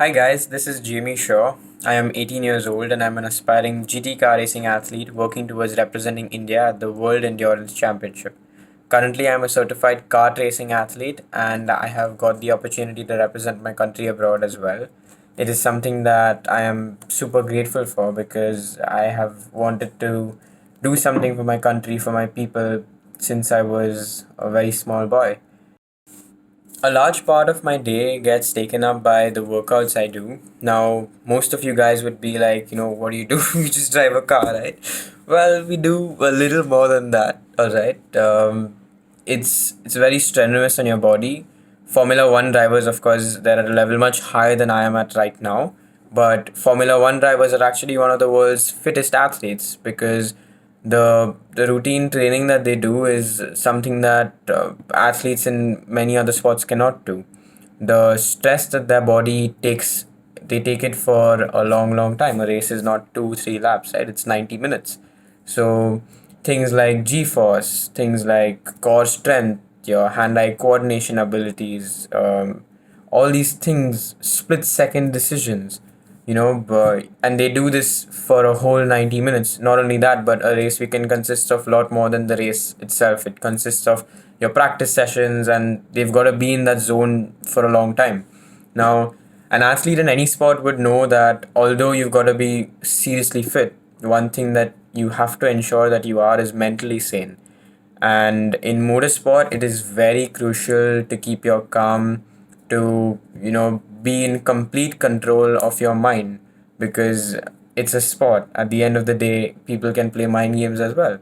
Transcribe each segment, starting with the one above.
Hi guys, this is Jamie Shaw. I am 18 years old and I'm an aspiring GT car racing athlete working towards representing India at the World Endurance Championship. Currently, I'm a certified kart racing athlete and I have got the opportunity to represent my country abroad as well. It is something that I am super grateful for because I have wanted to do something for my country, for my people, since I was a very small boy. A large part of my day gets taken up by the workouts I do. Now, most of you guys would be like, what do you do? You just drive a car, right? Well, we do a little more than that, all right? It's very strenuous on your body. Formula One drivers, of course, they're at a level much higher than I am at right now. But Formula One drivers are actually one of the world's fittest athletes because the routine training that they do is something that athletes in many other sports cannot do. The stress that their body takes, they take it for a long time. A race is not 2 3 laps, right? It's 90 minutes. So things like g-force, things like core strength, your hand-eye coordination abilities, all these things, split second decisions, and they do this for a whole 90 minutes. Not only that, but a race weekend consists of a lot more than the race itself. It consists of your practice sessions, and they've got to be in that zone for a long time. Now, an athlete in any sport would know that although you've got to be seriously fit, one thing that you have to ensure that you are is mentally sane. And in motorsport, it is very crucial to keep your calm, to be in complete control of your mind, because it's a sport. At the end of the day, people can play mind games as well.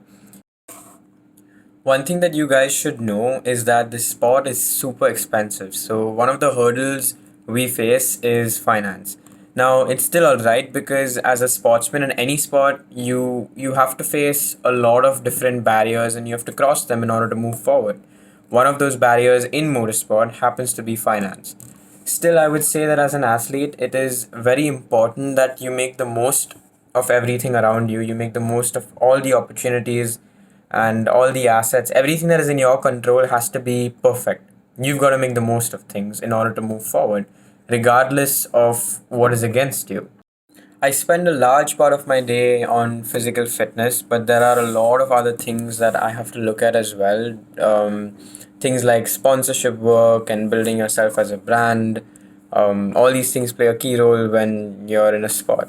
One thing that you guys should know is that this sport is super expensive. So one of the hurdles we face is finance. Now it's still alright because as a sportsman in any sport, you have to face a lot of different barriers and you have to cross them in order to move forward. One of those barriers in motorsport happens to be finance. Still, I would say that as an athlete, it is very important that you make the most of everything around you. You make the most of all the opportunities and all the assets. Everything that is in your control has to be perfect. You've got to make the most of things in order to move forward, regardless of what is against you. I spend a large part of my day on physical fitness, but there are a lot of other things that I have to look at as well. Things like sponsorship work and building yourself as a brand. All these things play a key role when you're in a sport.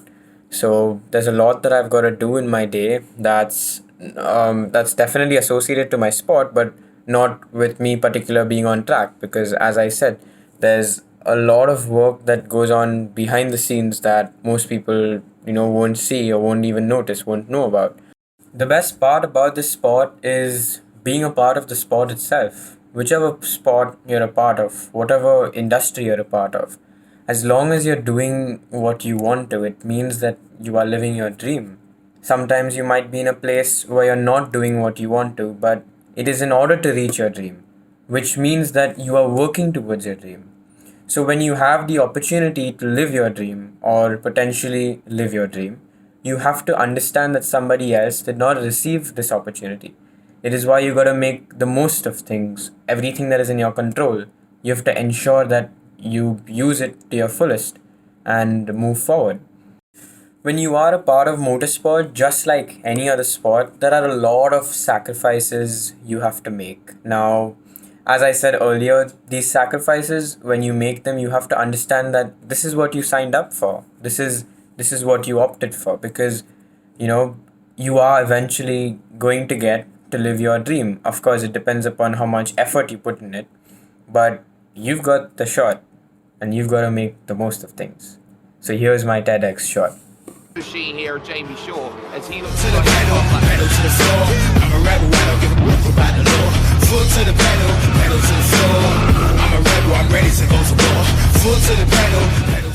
So there's a lot that I've got to do in my day that's definitely associated to my sport, but not with me particular being on track, because as I said, there's a lot of work that goes on behind the scenes that most people won't see or won't even notice, won't know about. The best part about this sport is being a part of the sport itself. Whichever sport you're a part of, whatever industry you're a part of, as long as you're doing what you want to, it means that you are living your dream. Sometimes you might be in a place where you're not doing what you want to, but it is in order to reach your dream, which means that you are working towards your dream. So when you have the opportunity to live your dream or potentially live your dream, you have to understand that somebody else did not receive this opportunity. It is why you got to make the most of things, everything that is in your control. You have to ensure that you use it to your fullest and move forward. When you are a part of motorsport, just like any other sport, there are a lot of sacrifices you have to make. Now, as I said earlier, these sacrifices, when you make them, you have to understand that this is what you signed up for. This is what you opted for, because you are eventually going to get to live your dream. Of course, it depends upon how much effort you put in it, but you've got the shot and you've got to make the most of things. So here's my TEDx shot. Machine here, Jamie Shaw, as he looks to the pedal to the floor. I'm a rebel, I don't give a fuck about the law. Foot to the pedal to the floor. I'm a rebel, I'm ready to go to war. Foot to the pedal.